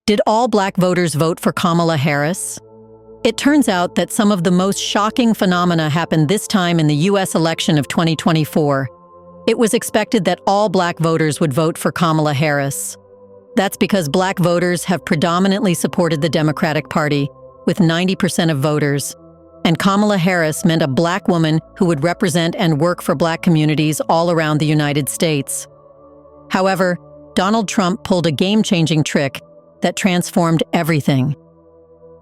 Did all Black voters vote for Kamala Harris? It turns out that some of the most shocking phenomena happened this time in the U.S. election of 2024. It was expected that all Black voters would vote for Kamala Harris. That's because Black voters have predominantly supported the Democratic Party, with 90% of voters. And Kamala Harris meant a Black woman who would represent and work for Black communities all around the United States. However, Donald Trump pulled a game-changing trick that transformed everything.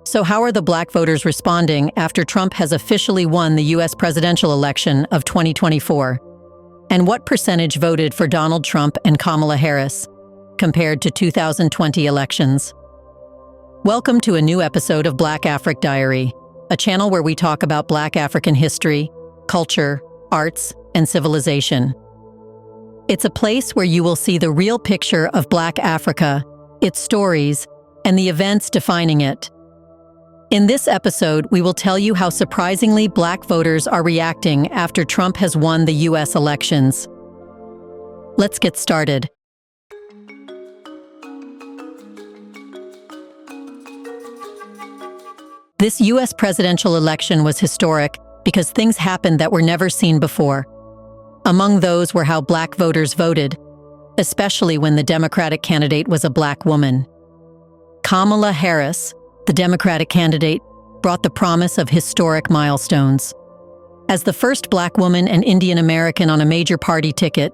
So how are the Black voters responding after Trump has officially won the U.S. presidential election of 2024? And what percentage voted for Donald Trump and Kamala Harris, compared to 2020 elections? Welcome to a new episode of Black Afric Diary, a channel where we talk about Black African history, culture, arts, and civilization. It's a place where you will see the real picture of Black Africa, its stories, and the events defining it. In this episode, we will tell you how surprisingly Black voters are reacting after Trump has won the U.S. elections. Let's get started. This U.S. presidential election was historic because things happened that were never seen before. Among those were how Black voters voted, especially when the Democratic candidate was a Black woman. Kamala Harris, the Democratic candidate, brought the promise of historic milestones. As the first Black woman and Indian American on a major party ticket,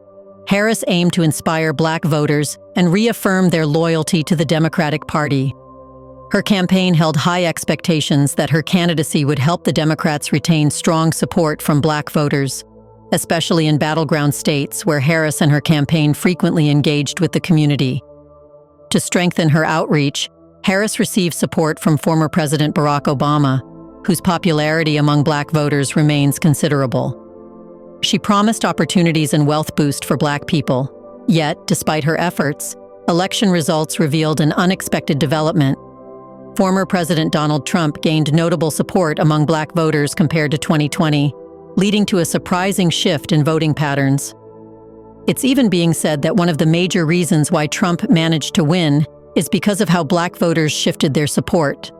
Harris aimed to inspire Black voters and reaffirm their loyalty to the Democratic Party. Her campaign held high expectations that her candidacy would help the Democrats retain strong support from Black voters, especially in battleground states where Harris and her campaign frequently engaged with the community. To strengthen her outreach, Harris received support from former President Barack Obama, whose popularity among Black voters remains considerable. She promised opportunities and wealth boost for Black people. Yet, despite her efforts, election results revealed an unexpected development. Former President Donald Trump gained notable support among Black voters compared to 2020, leading to a surprising shift in voting patterns. It's even being said that one of the major reasons why Trump managed to win is because of how Black voters shifted their support.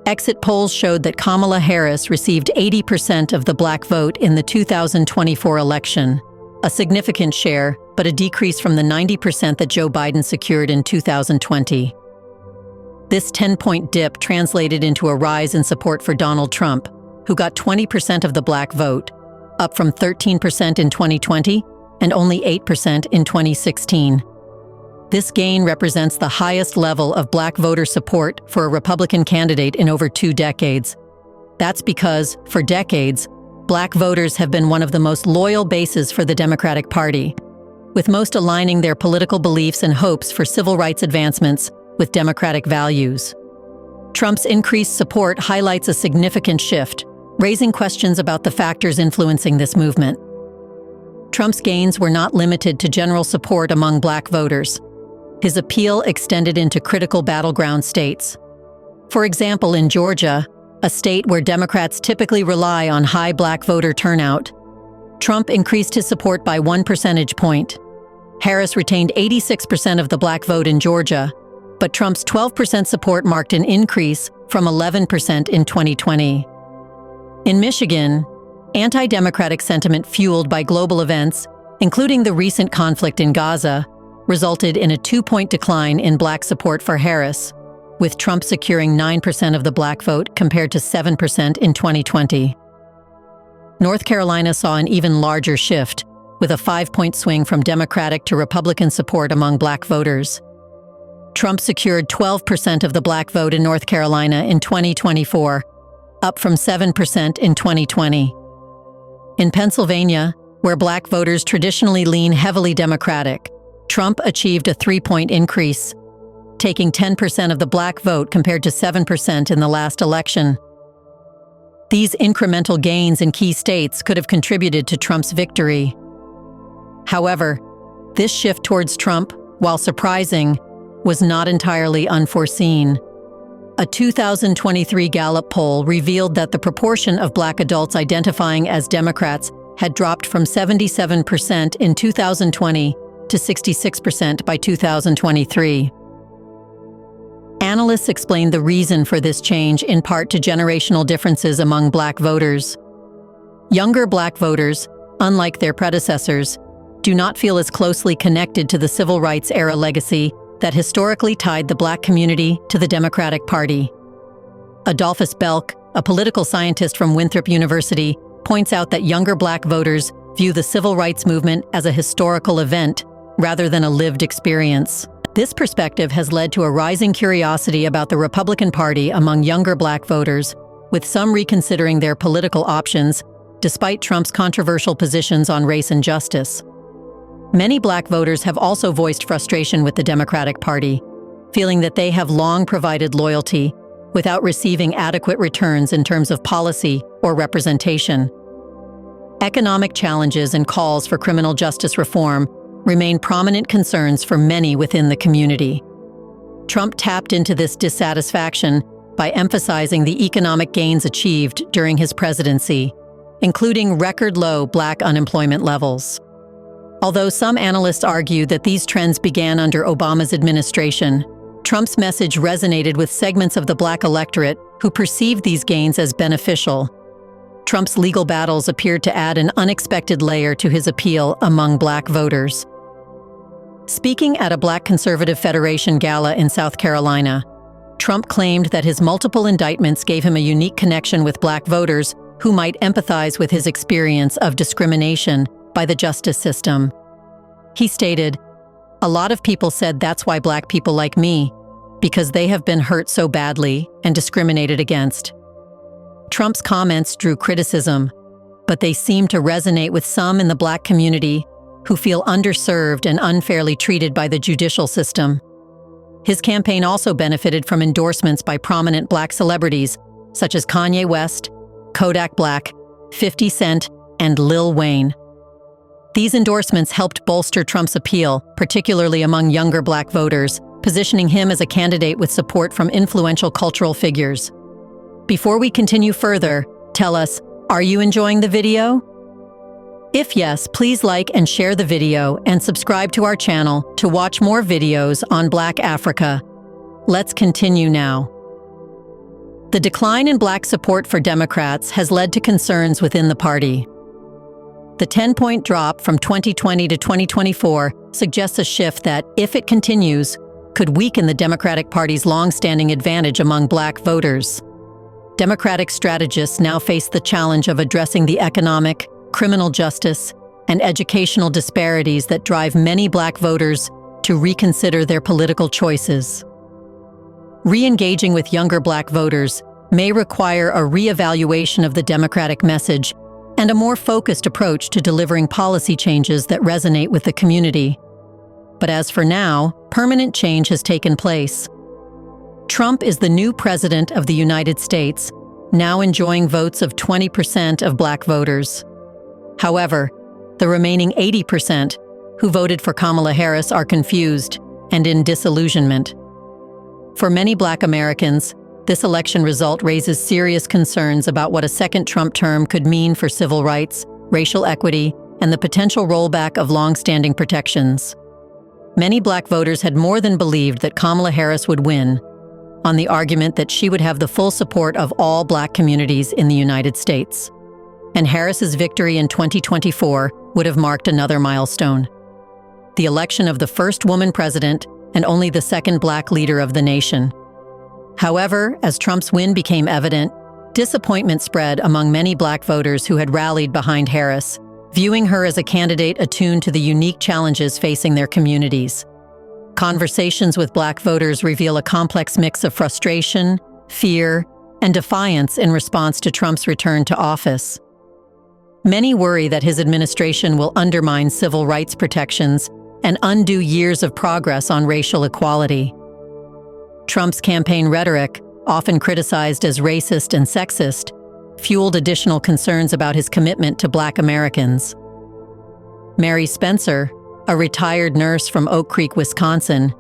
Exit polls showed that Kamala Harris received 80% of the Black vote in the 2024 election, a significant share, but a decrease from the 90% that Joe Biden secured in 2020. This 10-point dip translated into a rise in support for Donald Trump, who got 20% of the Black vote, up from 13% in 2020 and only 8% in 2016. This gain represents the highest level of Black voter support for a Republican candidate in over 2 decades. That's because, for decades, Black voters have been one of the most loyal bases for the Democratic Party, with most aligning their political beliefs and hopes for civil rights advancements with democratic values. Trump's increased support highlights a significant shift, raising questions about the factors influencing this movement. Trump's gains were not limited to general support among Black voters. His appeal extended into critical battleground states. For example, in Georgia, a state where Democrats typically rely on high Black voter turnout, Trump increased his support by 1 percentage point. Harris retained 86% of the Black vote in Georgia, but Trump's 12% support marked an increase from 11% in 2020. In Michigan, anti-democratic sentiment fueled by global events, including the recent conflict in Gaza, resulted in a 2-point decline in Black support for Harris, with Trump securing 9% of the Black vote compared to 7% in 2020. North Carolina saw an even larger shift, with a 5-point swing from Democratic to Republican support among Black voters. Trump secured 12% of the Black vote in North Carolina in 2024, up from 7% in 2020. In Pennsylvania, where Black voters traditionally lean heavily Democratic, Trump achieved a 3-point increase, taking 10% of the Black vote compared to 7% in the last election. These incremental gains in key states could have contributed to Trump's victory. However, this shift towards Trump, while surprising, was not entirely unforeseen. A 2023 Gallup poll revealed that the proportion of Black adults identifying as Democrats had dropped from 77% in 2020 to 66% by 2023. Analysts explained the reason for this change in part to generational differences among Black voters. Younger Black voters, unlike their predecessors, do not feel as closely connected to the civil rights era legacy that historically tied the Black community to the Democratic Party. Adolphus Belk, a political scientist from Winthrop University, points out that younger Black voters view the civil rights movement as a historical event rather than a lived experience. This perspective has led to a rising curiosity about the Republican Party among younger Black voters, with some reconsidering their political options despite Trump's controversial positions on race and justice. Many Black voters have also voiced frustration with the Democratic Party, feeling that they have long provided loyalty without receiving adequate returns in terms of policy or representation. Economic challenges and calls for criminal justice reform remain prominent concerns for many within the community. Trump tapped into this dissatisfaction by emphasizing the economic gains achieved during his presidency, including record-low Black unemployment levels. Although some analysts argue that these trends began under Obama's administration, Trump's message resonated with segments of the Black electorate who perceived these gains as beneficial. Trump's legal battles appeared to add an unexpected layer to his appeal among Black voters. Speaking at a Black Conservative Federation gala in South Carolina, Trump claimed that his multiple indictments gave him a unique connection with Black voters who might empathize with his experience of discrimination by the justice system. He stated, "A lot of people said that's why Black people like me, because they have been hurt so badly and discriminated against." Trump's comments drew criticism, but they seem to resonate with some in the Black community who feel underserved and unfairly treated by the judicial system. His campaign also benefited from endorsements by prominent Black celebrities such as Kanye West, Kodak Black, 50 Cent, and Lil Wayne. These endorsements helped bolster Trump's appeal, particularly among younger Black voters, positioning him as a candidate with support from influential cultural figures. Before we continue further, tell us, are you enjoying the video? If yes, please like and share the video and subscribe to our channel to watch more videos on Black Africa. Let's continue now. The decline in Black support for Democrats has led to concerns within the party. The 10-point drop from 2020 to 2024 suggests a shift that, if it continues, could weaken the Democratic Party's long-standing advantage among Black voters. Democratic strategists now face the challenge of addressing the economic, criminal justice, and educational disparities that drive many Black voters to reconsider their political choices. Re-engaging with younger Black voters may require a re-evaluation of the Democratic message and a more focused approach to delivering policy changes that resonate with the community. But as for now, permanent change has taken place. Trump is the new president of the United States, now enjoying votes of 20% of Black voters. However, the remaining 80% who voted for Kamala Harris are confused and in disillusionment. For many Black Americans, this election result raises serious concerns about what a second Trump term could mean for civil rights, racial equity, and the potential rollback of long-standing protections. Many Black voters had more than believed that Kamala Harris would win, on the argument that she would have the full support of all Black communities in the United States. And Harris's victory in 2024 would have marked another milestone: the election of the first woman president and only the second Black leader of the nation. However, as Trump's win became evident, disappointment spread among many Black voters who had rallied behind Harris, viewing her as a candidate attuned to the unique challenges facing their communities. Conversations with Black voters reveal a complex mix of frustration, fear, and defiance in response to Trump's return to office. Many worry that his administration will undermine civil rights protections and undo years of progress on racial equality. Trump's campaign rhetoric, often criticized as racist and sexist, fueled additional concerns about his commitment to Black Americans. Mary Spencer, a retired nurse from Oak Creek, Wisconsin,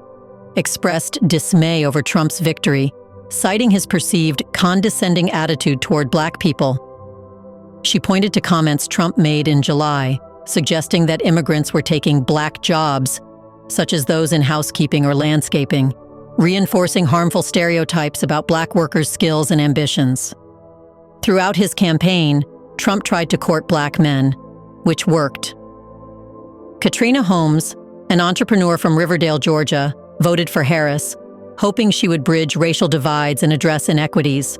expressed dismay over Trump's victory, citing his perceived condescending attitude toward Black people. She pointed to comments Trump made in July, suggesting that immigrants were taking Black jobs, such as those in housekeeping or landscaping, reinforcing harmful stereotypes about Black workers' skills and ambitions. Throughout his campaign, Trump tried to court Black men, which worked. Katrina Holmes, an entrepreneur from Riverdale, Georgia, voted for Harris, hoping she would bridge racial divides and address inequities.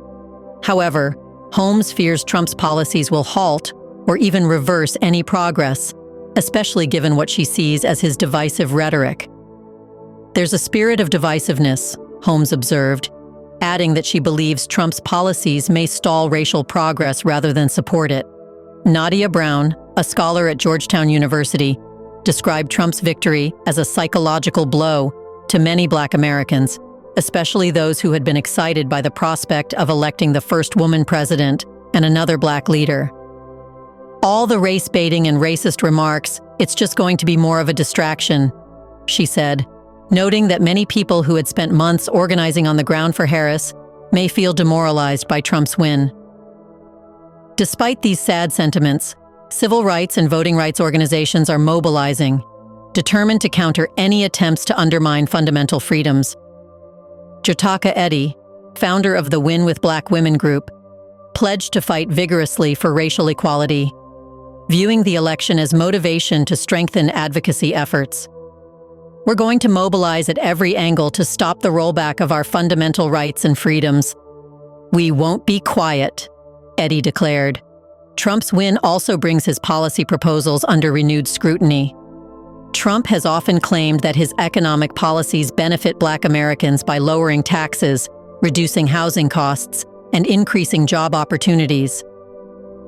However, Holmes fears Trump's policies will halt or even reverse any progress, especially given what she sees as his divisive rhetoric. "There's a spirit of divisiveness," Holmes observed, adding that she believes Trump's policies may stall racial progress rather than support it. Nadia Brown, a scholar at Georgetown University, described Trump's victory as a psychological blow to many Black Americans, especially those who had been excited by the prospect of electing the first woman president and another Black leader. "All the race-baiting and racist remarks, it's just going to be more of a distraction," she said, noting that many people who had spent months organizing on the ground for Harris may feel demoralized by Trump's win. Despite these sad sentiments, civil rights and voting rights organizations are mobilizing, determined to counter any attempts to undermine fundamental freedoms. Jataka Eddy, founder of the Win with Black Women group, pledged to fight vigorously for racial equality, viewing the election as motivation to strengthen advocacy efforts. "We're going to mobilize at every angle to stop the rollback of our fundamental rights and freedoms. We won't be quiet," Eddy declared. Trump's win also brings his policy proposals under renewed scrutiny. Trump has often claimed that his economic policies benefit Black Americans by lowering taxes, reducing housing costs, and increasing job opportunities.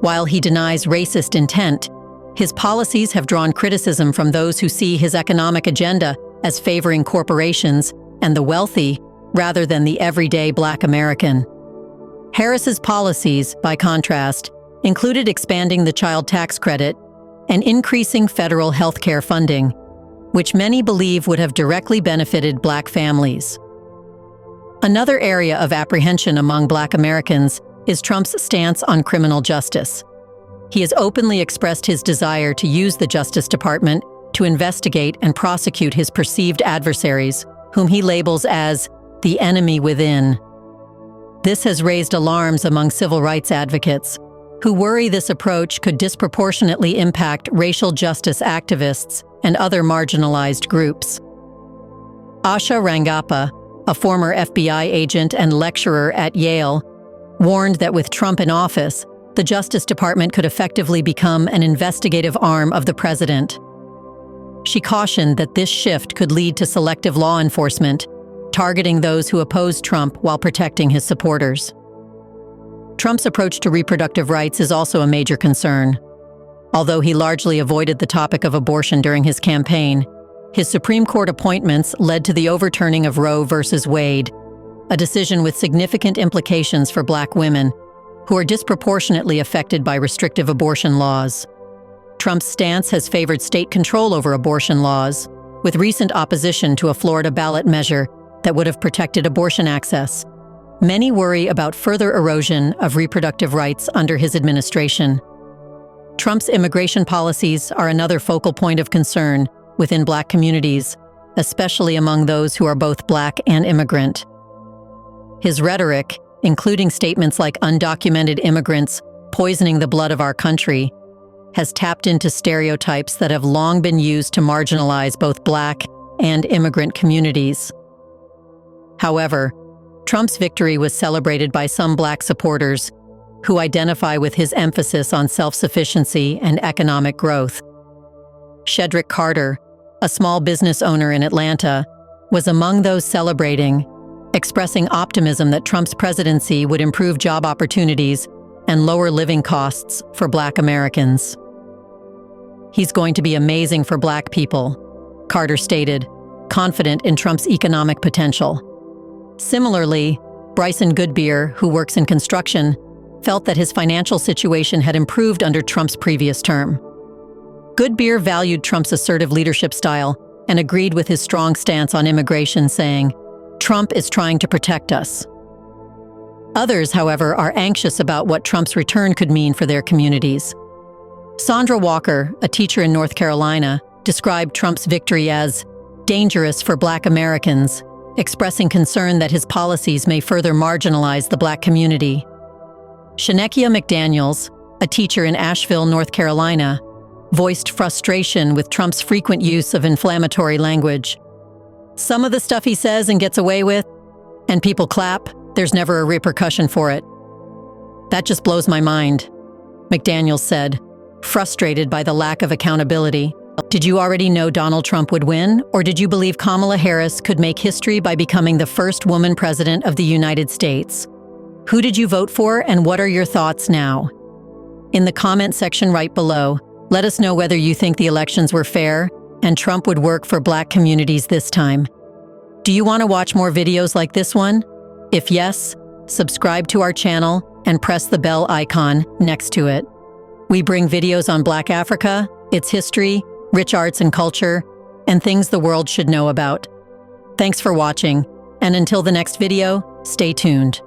While he denies racist intent, his policies have drawn criticism from those who see his economic agenda as favoring corporations and the wealthy rather than the everyday Black American. Harris's policies, by contrast, included expanding the child tax credit and increasing federal health care funding, which many believe would have directly benefited Black families. Another area of apprehension among Black Americans is Trump's stance on criminal justice. He has openly expressed his desire to use the Justice Department to investigate and prosecute his perceived adversaries, whom he labels as the enemy within. This has raised alarms among civil rights advocates, who worry this approach could disproportionately impact racial justice activists and other marginalized groups. Asha Rangappa, a former FBI agent and lecturer at Yale, warned that with Trump in office, the Justice Department could effectively become an investigative arm of the president. She cautioned that this shift could lead to selective law enforcement, targeting those who oppose Trump while protecting his supporters. Trump's approach to reproductive rights is also a major concern. Although he largely avoided the topic of abortion during his campaign, his Supreme Court appointments led to the overturning of Roe v. Wade, a decision with significant implications for Black women, who are disproportionately affected by restrictive abortion laws. Trump's stance has favored state control over abortion laws, with recent opposition to a Florida ballot measure that would have protected abortion access. Many worry about further erosion of reproductive rights under his administration. Trump's immigration policies are another focal point of concern within Black communities, especially among those who are both Black and immigrant. His rhetoric, including statements like undocumented immigrants poisoning the blood of our country, has tapped into stereotypes that have long been used to marginalize both Black and immigrant communities. However, Trump's victory was celebrated by some Black supporters who identify with his emphasis on self-sufficiency and economic growth. Shedrick Carter, a small business owner in Atlanta, was among those celebrating, expressing optimism that Trump's presidency would improve job opportunities and lower living costs for Black Americans. "He's going to be amazing for Black people," Carter stated, confident in Trump's economic potential. Similarly, Bryson Goodbeer, who works in construction, felt that his financial situation had improved under Trump's previous term. Goodbeer valued Trump's assertive leadership style and agreed with his strong stance on immigration, saying, "Trump is trying to protect us." Others, however, are anxious about what Trump's return could mean for their communities. Sandra Walker, a teacher in North Carolina, described Trump's victory as dangerous for Black Americans expressing concern that his policies may further marginalize the Black community. Shanekia McDaniels, a teacher in Asheville, North Carolina, voiced frustration with Trump's frequent use of inflammatory language. Some of the stuff he says and gets away with, and people clap, there's never a repercussion for it. That just blows my mind, McDaniels said, frustrated by the lack of accountability. Did you already know Donald Trump would win, or did you believe Kamala Harris could make history by becoming the first woman president of the United States? Who did you vote for, and what are your thoughts now? In the comment section right below, let us know whether you think the elections were fair and Trump would work for Black communities this time. Do you want to watch more videos like this one? If yes, subscribe to our channel and press the bell icon next to it. We bring videos on Black Africa, its history, rich arts and culture, and things the world should know about. Thanks for watching, and until the next video, stay tuned.